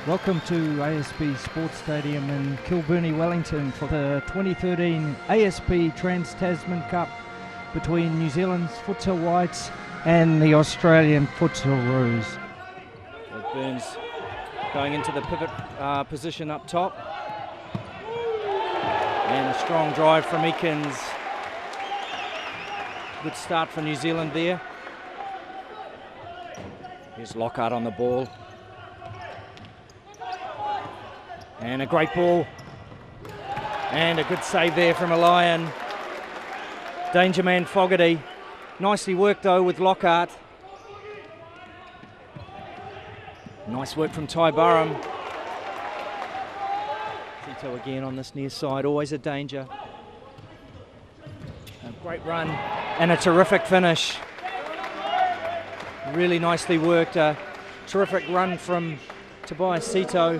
Welcome to ASB Sports Stadium in Kilbirnie, Wellington for the 2013 ASB Trans-Tasman Cup between New Zealand's Futsal Whites and the Australian Futsalroos. Burns going into the pivot position up top. And a strong drive from Eakins. Good start for New Zealand there. Here's Lockhart on the ball. And a great ball. And a good save there from a Lion. Danger man Fogarty. Nicely worked though with Lockhart. Nice work from Ty Burham. Tito again on this near side, always a danger. A great run and a terrific finish. Really nicely worked. A terrific run from Tobias Tito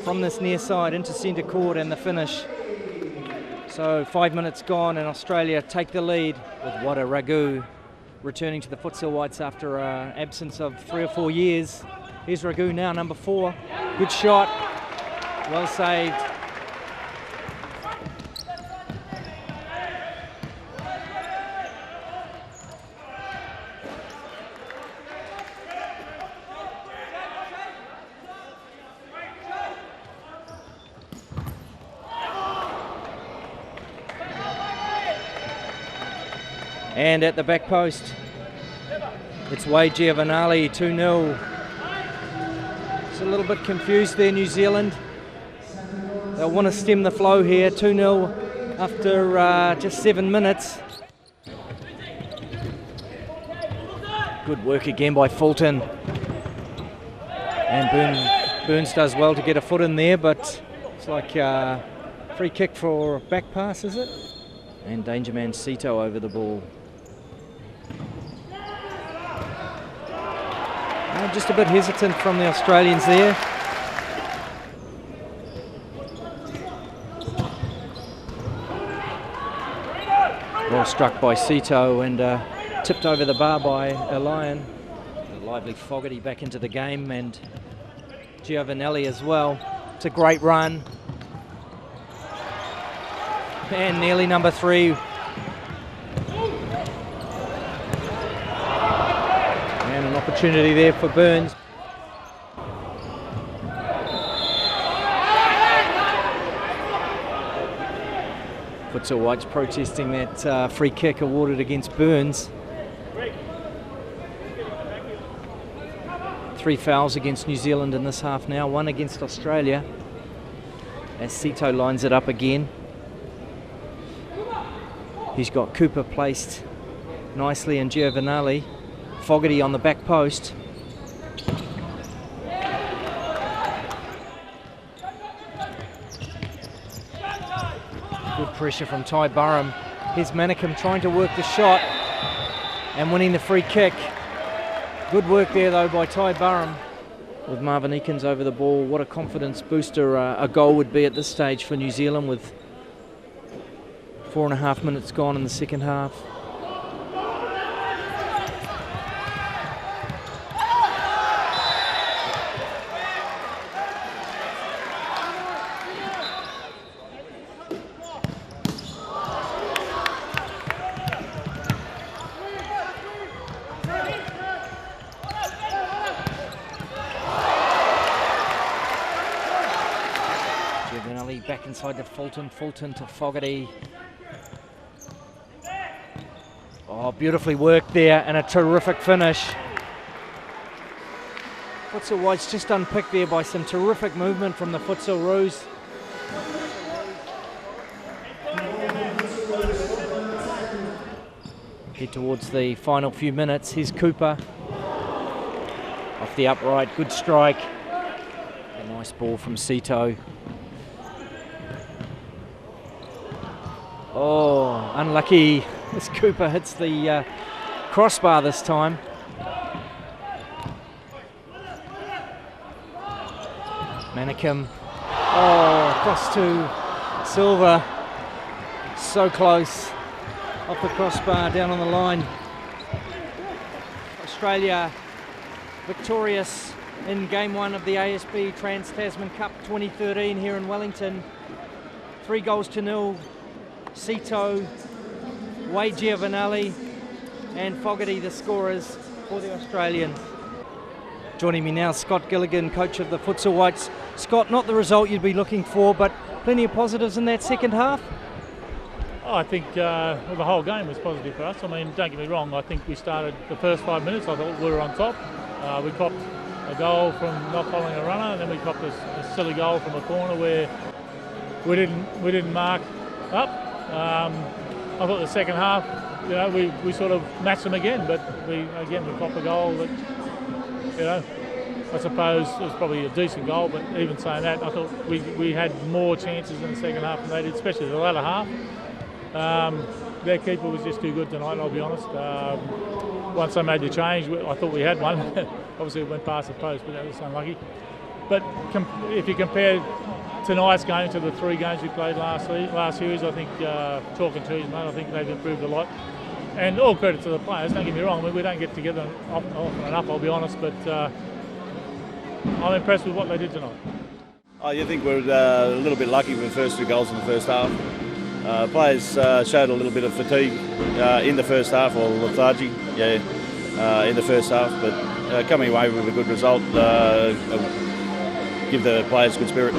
from this near side into centre court and the finish. So 5 minutes gone and Australia take the lead with Wada Ragu returning to the Futsal Whites after an absence of 3 or 4 years. Here's Ragu now, number 4. Good shot, well saved. And at the back post, it's Wade Giovanali, 2-0. It's a little bit confused there, New Zealand. They'll want to stem the flow here, 2-0 after just 7 minutes. Good work again by Fulton. And Burns does well to get a foot in there, but it's like a free kick for a back pass, is it? And danger man Sito over the ball. Just a bit hesitant from the Australians there. Well struck by Sito and tipped over the bar by a Lion. A lively Fogarty back into the game and Giovanelli as well. It's a great run. And nearly number 3. Opportunity there for Burns. Futsal Whites protesting that free kick awarded against Burns. 3 fouls against New Zealand in this half now, 1 against Australia. As Sito lines it up again. He's got Cooper placed nicely and Giovanelli. Fogarty on the back post. Good pressure from Ty Burham. Here's Manicum trying to work the shot and winning the free kick. Good work there though by Ty Burham. With Marvin Eakins over the ball, what a confidence booster a goal would be at this stage for New Zealand with 4.5 minutes gone in the second half. Back inside to Fulton to Fogarty. Oh, beautifully worked there and a terrific finish. Futsal Whites just unpicked there by some terrific movement from the Futsalroos. Head towards the final few minutes. Here's Cooper. Off the upright, good strike. A nice ball from Sito. Oh, unlucky as Cooper hits the crossbar this time. Manicum. Oh, across to Silva. So close. Off the crossbar, down on the line. Australia victorious in Game 1 of the ASB Trans-Tasman Cup 2013 here in Wellington. 3-0. Cito, Wade Giovanelli and Fogarty the scorers for the Australians. Joining me now, Scott Gilligan, coach of the Futsal Whites. Scott, not the result you'd be looking for, but plenty of positives in that second half? Oh, I think well, the whole game was positive for us. I mean, don't get me wrong, I think we started the first 5 minutes, I thought we were on top. We copped a goal from not following a runner, and then we copped a silly goal from a corner where we didn't mark up. I thought the second half, you know, we sort of matched them again, but we copped a goal that, you know, I suppose it was probably a decent goal, but even saying that, I thought we had more chances in the second half than they did, especially the latter half. Their keeper was just too good tonight, I'll be honest. Once they made the change, I thought we had one. Obviously it went past the post, but that was unlucky. But if you compare tonight's game to the 3 games we played last series, I think, chalk and cheese, mate, I think they've improved a lot. And all credit to the players, don't get me wrong, I mean, we don't get together often enough, I'll be honest, but I'm impressed with what they did tonight. I think we're a little bit lucky with the first 2 goals in the first half. Players showed a little bit of fatigue in the first half, or lethargy, in the first half, but coming away with a good result, give the players good spirit.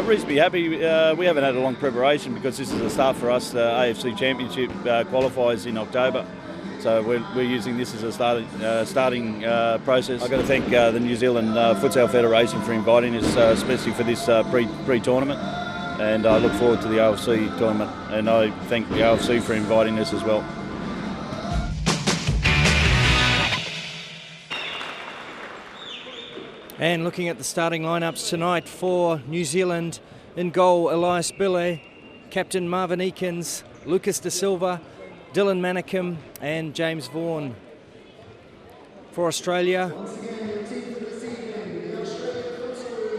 Reasonably happy. We haven't had a long preparation because this is a start for us. The AFC Championship qualifies in October, so we're using this as a starting process. I've got to thank the New Zealand Futsal Federation for inviting us, especially for this pre-tournament. And I look forward to the OFC tournament, and I thank the OFC for inviting us as well. And looking at the starting lineups tonight for New Zealand: in goal, Elias Bille, captain Marvin Eakins, Lucas De Silva, Dylan Manikim and James Vaughan. For Australia,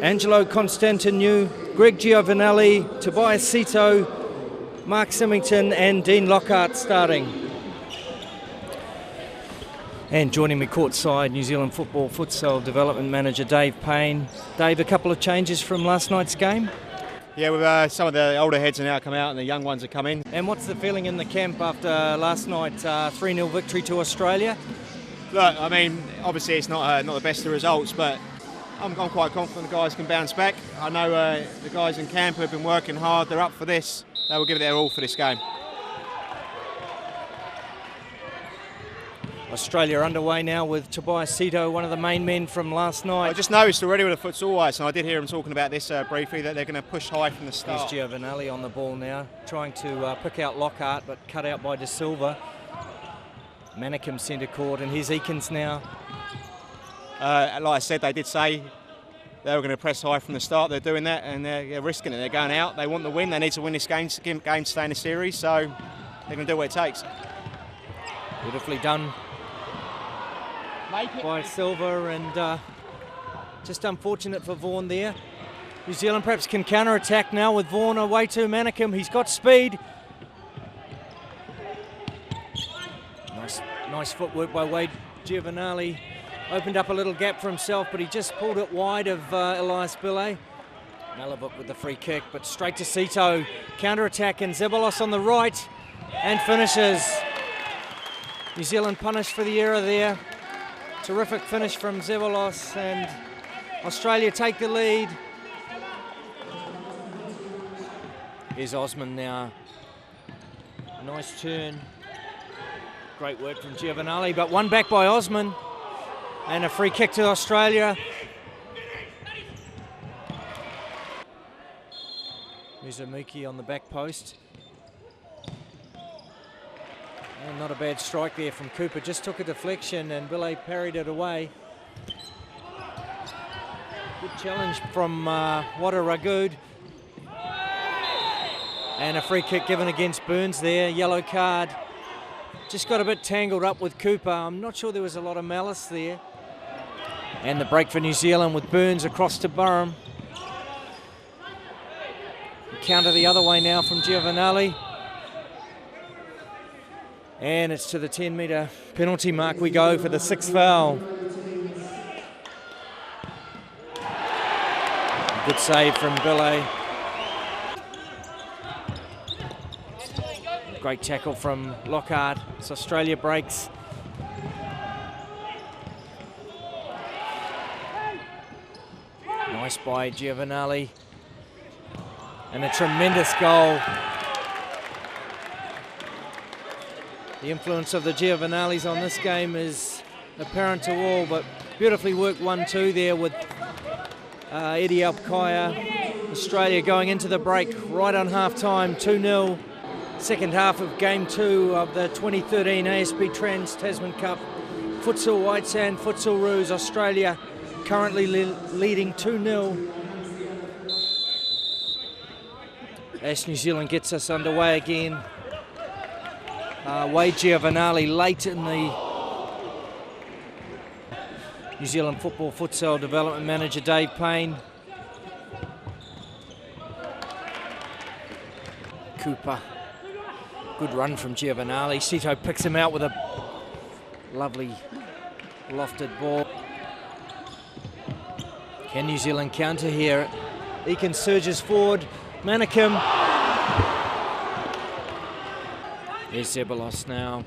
Angelo Constantinou, Greg Giovanelli, Tobias Cito, Mark Symington and Dean Lockhart starting. And joining me courtside, New Zealand Football Futsal Development Manager Dave Payne. Dave, a couple of changes from last night's game? Yeah, with some of the older heads have now come out and the young ones have come in. And what's the feeling in the camp after last night's 3-0 victory to Australia? Look, I mean, obviously it's not the best of results, but I'm quite confident the guys can bounce back. I know the guys in camp who have been working hard, they're up for this. They will give it their all for this game. Australia underway now with Tobias Cito, one of the main men from last night. I just noticed already with the Futsal Whites, and I did hear him talking about this briefly, that they're going to push high from the start. Here's Giovanelli on the ball now, trying to pick out Lockhart, but cut out by De Silva. Manikim centre court, and here's Eakins now. Like I said, they did say they were going to press high from the start. They're doing that, and they're risking it. They're going out. They want the win. They need to win this game to stay in the series, so they're going to do what it takes. Beautifully done by Silva, and just unfortunate for Vaughan there. New Zealand perhaps can counter-attack now with Vaughan away to Manikim. He's got speed. Nice footwork by Wade Giovanelli. Opened up a little gap for himself, but he just pulled it wide of Elias Bille. Malabuk with the free kick, but straight to Cito. Counter-attack, and Zeballos on the right, and finishes. New Zealand punished for the error there. Terrific finish from Zeballos, and Australia take the lead. Here's Osman now. Nice turn. Great work from Giovanelli, but one back by Osman. And a free kick to Australia. Mizuki on the back post. And not a bad strike there from Cooper. Just took a deflection and Bille parried it away. Good challenge from Wada Ragood. And a free kick given against Burns there. Yellow card. Just got a bit tangled up with Cooper. I'm not sure there was a lot of malice there. And the break for New Zealand with Burns across to Burham. Counter the other way now from Giovanelli. And it's to the 10-metre penalty mark we go for the 6th foul. Good save from Billet. Great tackle from Lockhart. So Australia breaks. Nice by Giovanelli. And a tremendous goal. The influence of the Giovanellis on this game is apparent to all, but beautifully worked 1-2 there with Eddie Alpkaya. Australia going into the break right on half-time, 2-0. Second half of Game 2 of the 2013 ASB Trans-Tasman Cup. Futsal Whites and Futsalroos. Australia currently leading 2-0. As New Zealand gets us underway again. Wade Giovanelli late in the New Zealand Football Futsal Development Manager Dave Payne. Cooper. Good run from Giovanelli. Sito picks him out with a lovely lofted ball. Can New Zealand counter here? Eakin surges forward. Manikim. There's Zebalos now.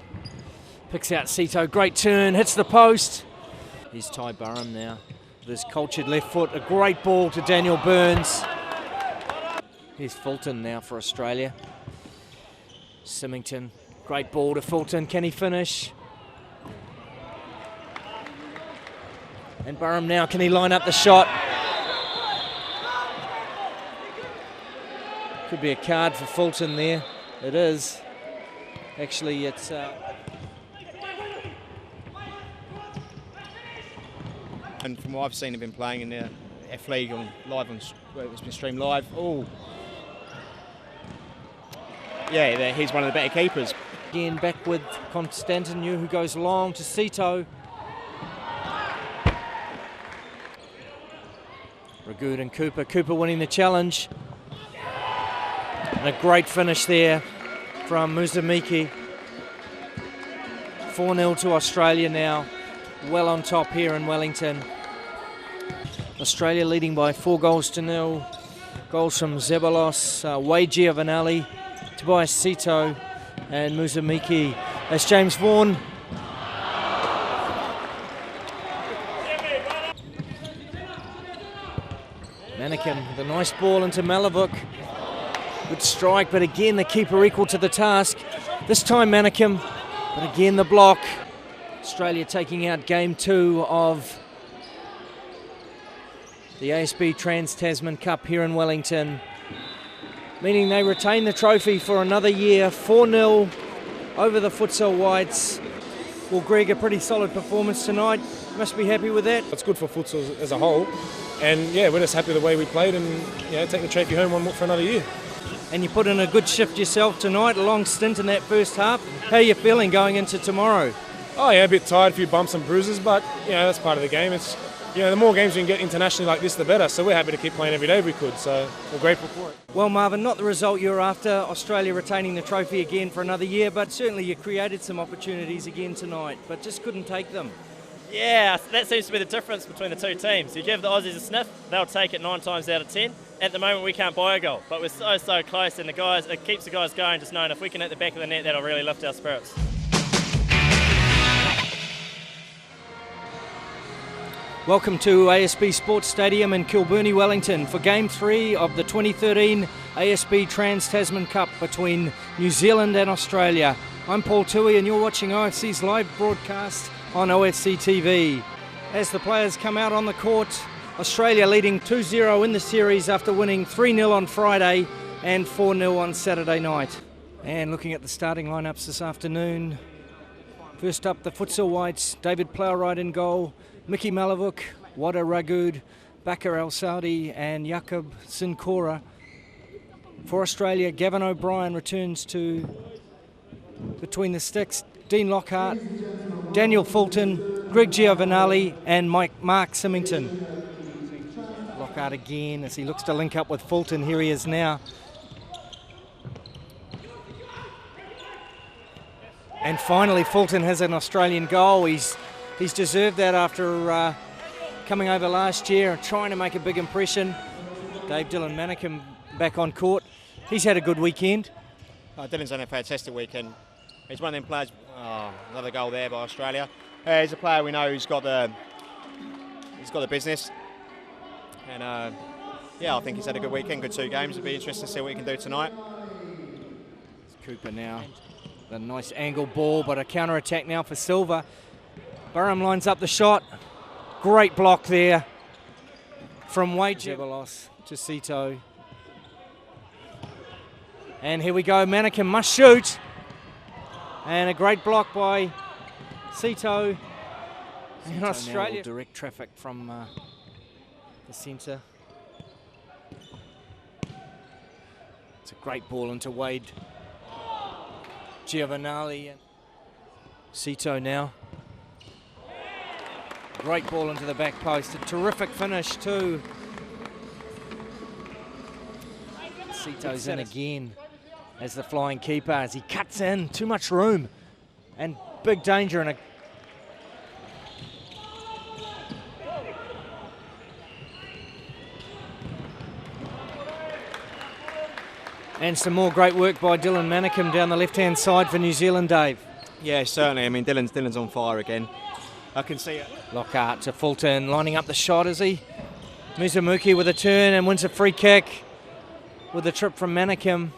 Picks out Sito. Great turn. Hits the post. Here's Ty Burham now. With his cultured left foot. A great ball to Daniel Burns. Here's Fulton now for Australia. Symington. Great ball to Fulton. Can he finish? And Burham now. Can he line up the shot? Could be a card for Fulton there. It is. Actually, it's... And from what I've seen, they've been playing in the F League on live on where it's been streamed live. Oh, yeah, he's one of the better keepers. Again, back with Constantinu, who goes long to Sito. Ragood and Cooper. Cooper winning the challenge. And a great finish there from Muzamiki. 4-0 to Australia now. Well on top here in Wellington. Australia leading by 4-0. Goals from Zebalos, Wade Giovanelli, Tobias Sito and Muzamiki. That's James Vaughan. Manikim with a nice ball into Malavuk. Good strike, but again the keeper equal to the task. This time Manikim, but again the block. Australia taking out Game 2 of the ASB Trans-Tasman Cup here in Wellington, meaning they retain the trophy for another year. 4-0 over the Futsal Whites. Well, Greg, a pretty solid performance tonight. Must be happy with that. It's good for futsal as a whole, and yeah, we're just happy the way we played, and take the trophy home for another year. And you put in a good shift yourself tonight, a long stint in that first half. How are you feeling going into tomorrow? Oh yeah, a bit tired, a few bumps and bruises, but that's part of the game. It's the more games we can get internationally like this, the better. So we're happy to keep playing every day if we could. So we're grateful for it. Well, Marvin, not the result you're after, Australia retaining the trophy again for another year, but certainly you created some opportunities again tonight, but just couldn't take them. Yeah, that seems to be the difference between the two teams. You give the Aussies a sniff, they'll take it 9 times out of 10. At the moment, we can't buy a goal, but we're so close, and it keeps the guys going, just knowing if we can hit the back of the net, that'll really lift our spirits. Welcome to ASB Sports Stadium in Kilbirnie, Wellington for Game 3 of the 2013 ASB Trans-Tasman Cup between New Zealand and Australia. I'm Paul Tui and you're watching OFC's live broadcast on OFC TV. As the players come out on the court, Australia leading 2-0 in the series after winning 3-0 on Friday and 4-0 on Saturday night. And looking at the starting lineups this afternoon, first up the Futsal Whites, David Plowright in goal, Mickey Malavuk, Wada Ragood, Bakar El Saudi and Jakub Sincora. For Australia, Gavin O'Brien returns to between the sticks, Dean Lockhart, Daniel Fulton, Greg Giovanelli and Mark Symington. Lockhart again as he looks to link up with Fulton. Here he is now. And finally Fulton has an Australian goal. He's deserved that after coming over last year and trying to make a big impression. Dave, Dylan Manikin back on court. He's had a good weekend. Dylan's had a fantastic weekend. He's one of them players. Another goal there by Australia. He's a player we know who's got the business. And yeah, I think he's had a good weekend, good 2 games. It'll be interesting to see what he can do tonight. It's Cooper now. A nice angle ball, but a counter-attack now for Silva. Burham lines up the shot. Great block there from Wade Zebalos to Sito. And here we go, Manikin must shoot. And a great block by Sito. And Australia. Direct traffic from the centre. It's a great ball into Wade Giovanali. Sito now. Great ball into the back post. A terrific finish too. Sito's in again as the flying keeper as he cuts in. Too much room and big danger and and some more great work by Dylan Manikin down the left-hand side for New Zealand, Dave. Yeah, certainly. I mean, Dylan's on fire again. I can see it. Lockhart to Fulton, lining up the shot, is he? Musamuki with a turn and wins a free kick with a trip from Manikin.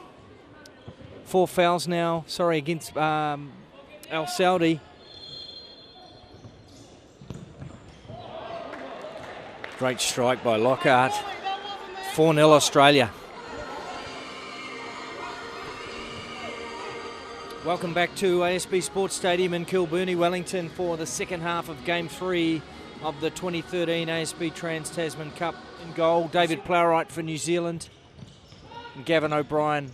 4 fouls now, against Al Saudi. Great strike by Lockhart. 4-0 Australia. Welcome back to ASB Sports Stadium in Kilbirnie, Wellington for the second half of Game 3 of the 2013 ASB Trans-Tasman Cup. In goal, David Plowright for New Zealand and Gavin O'Brien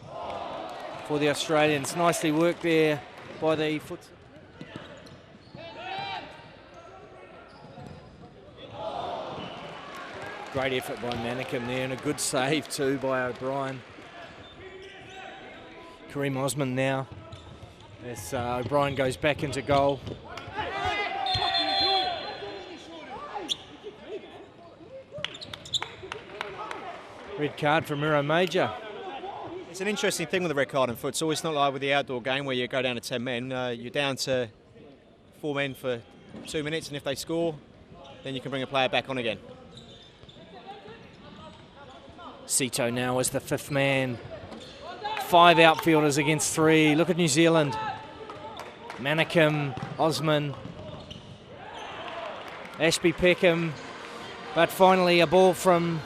for the Australians. Nicely worked there by the Futsal. Great effort by Manikin there and a good save too by O'Brien. Kareem Osman now. As O'Brien goes back into goal. Red card for Miro Major. It's an interesting thing with the red card in futsal. It's not like with the outdoor game where you go down to 10 men. You're down to 4 men for 2 minutes, and if they score, then you can bring a player back on again. Sito now as the 5th man. 5 outfielders against 3. Look at New Zealand. Manikin, Osman, Ashby Peckham, but finally a ball from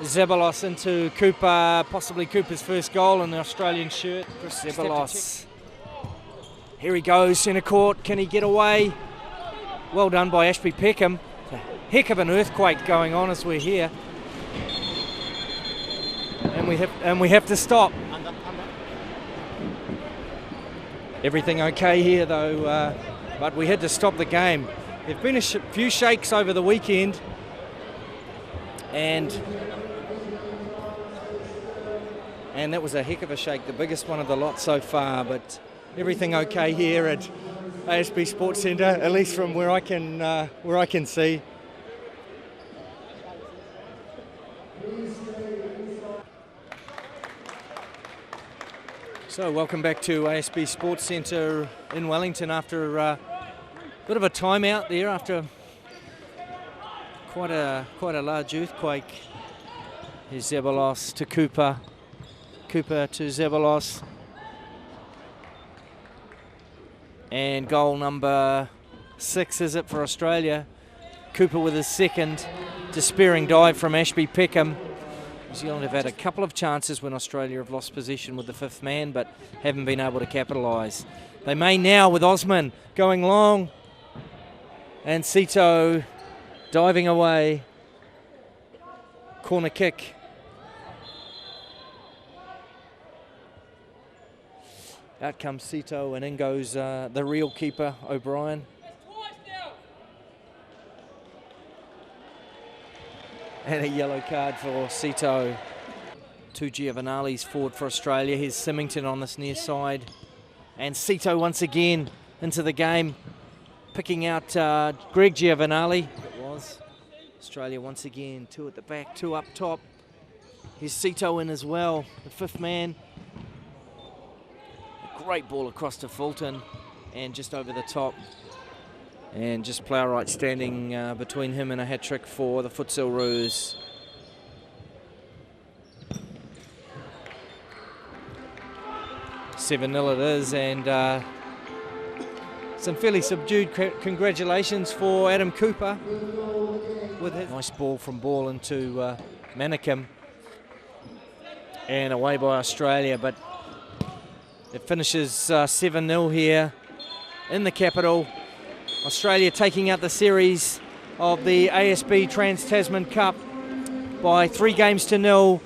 Zebalos into Cooper, possibly Cooper's first goal in the Australian shirt. Chris Zebalos. Here he goes, centre court, can he get away? Well done by Ashby Peckham. A heck of an earthquake going on as we're here. And we have to stop. Everything okay here though, but we had to stop the game. There've been a few shakes over the weekend, and that was a heck of a shake, the biggest one of the lot so far. But everything okay here at ASB Sports Centre, at least from where I can see. So welcome back to ASB Sports Centre in Wellington after a bit of a timeout there after quite a large earthquake. Here's Zebalos to Cooper. Cooper to Zebalos. And goal number 6 is it for Australia. Cooper with his second. Despairing dive from Ashby Peckham. New Zealand have had a couple of chances when Australia have lost possession with the 5th man, but haven't been able to capitalise. They may now with Osman going long. And Sito diving away. Corner kick. Out comes Sito and in goes the real keeper, O'Brien. And a yellow card for Sito. 2 Giovanali's forward for Australia. Here's Symington on this near side. And Sito once again into the game. Picking out Greg Giovanali. It was. Australia once again, 2 at the back, 2 up top. Here's Sito in as well, the fifth man. A great ball across to Fulton and just over the top. And just Plowright standing between him and a hat-trick for the Futsalroos. "7-0 it is, and some fairly subdued congratulations for Adam Cooper with his nice ball from ball into Manikim, and away by Australia, but it finishes 7-0 here in the capital. Australia taking out the series of the ASB Trans-Tasman Cup by 3-0,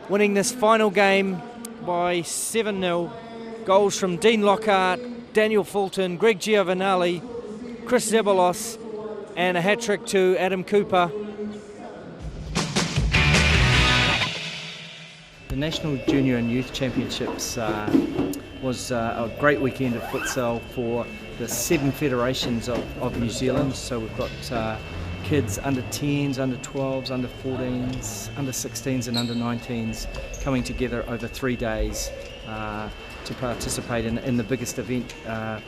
winning this final game by 7-0. Goals from Dean Lockhart, Daniel Fulton, Greg Giovanelli, Chris Zabalos, and a hat-trick to Adam Cooper. The National Junior and Youth Championships was a great weekend of futsal for the 7 federations of New Zealand. So we've got kids under 10s, under 12s, under 14s, under 16s and under 19s coming together over 3 days to participate in the biggest event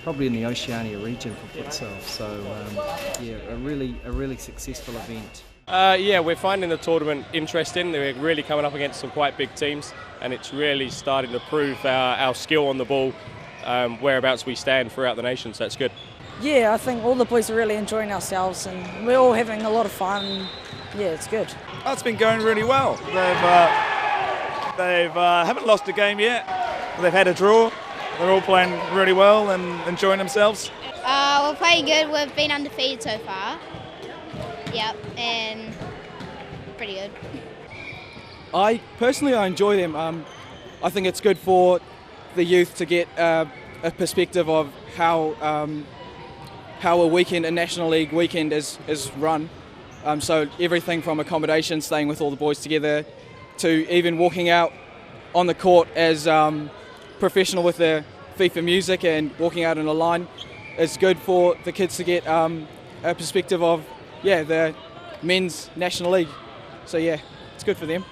probably in the Oceania region for futsal. So yeah, a really successful event. Yeah, we're finding the tournament interesting. We're really coming up against some quite big teams, and it's really starting to prove our skill on the ball, whereabouts we stand throughout the nation, so that's good. Yeah, I think all the boys are really enjoying ourselves and we're all having a lot of fun. Yeah, it's good. Oh, it's been going really well. They've haven't lost a game yet. They've had a draw. They're all playing really well and enjoying themselves. We're pretty good. We've been undefeated so far. Yep, and pretty good. I enjoy them. I think it's good for the youth to get a perspective of how a weekend, a National League weekend is run. So everything from accommodation, staying with all the boys together, to even walking out on the court as professional with the FIFA music and walking out in a line is good for the kids to get a perspective of the men's National League. So yeah, it's good for them.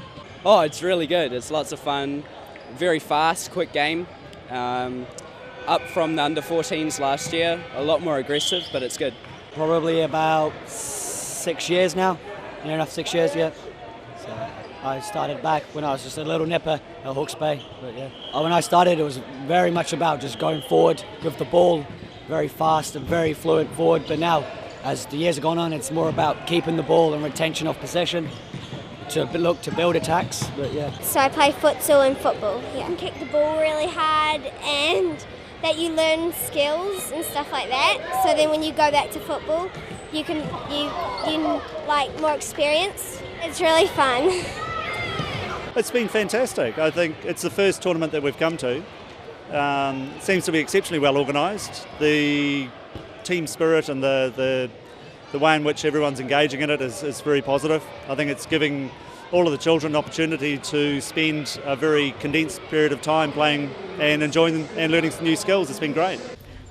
Oh, it's really good. It's lots of fun. Very fast, quick game. Up from the under 14s last year. A lot more aggressive, but it's good. Probably about 6 years now. Near enough 6 years yet. So I started back when I was just a little nipper at Hawke's Bay. But yeah, when I started, it was very much about just going forward with the ball, very fast and very fluid forward. But now, as the years have gone on, it's more about keeping the ball and retention of possession to look to build attacks. But yeah. So I play futsal and football. Yeah. You can kick the ball really hard and that you learn skills and stuff like that. So then when you go back to football, you like more experience. It's really fun. It's been fantastic. I think it's the first tournament that we've come to. It seems to be exceptionally well organised. The team spirit and the way in which everyone's engaging in it is very positive. I think it's giving all of the children an opportunity to spend a very condensed period of time playing and enjoying and learning some new skills. It's been great.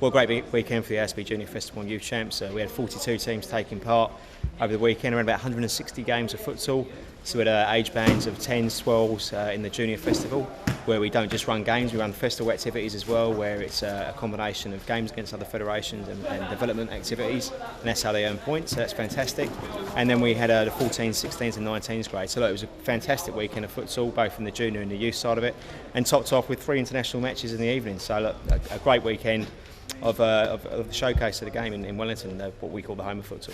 Well, great weekend for the ASB Junior Festival and Youth Champs. We had 42 teams taking part over the weekend, around about 160 games of futsal. So we had age bands of 10s, 12s in the Junior Festival, where we don't just run games, we run festival activities as well, where it's a combination of games against other federations and development activities, and that's how they earn points, so that's fantastic. And then we had the 14s, 16s and 19s grade, so look, it was a fantastic weekend of futsal, both from the junior and the youth side of it, and topped off with 3 international matches in the evening, so look, a great weekend of the showcase of the game in Wellington, what we call the home of futsal.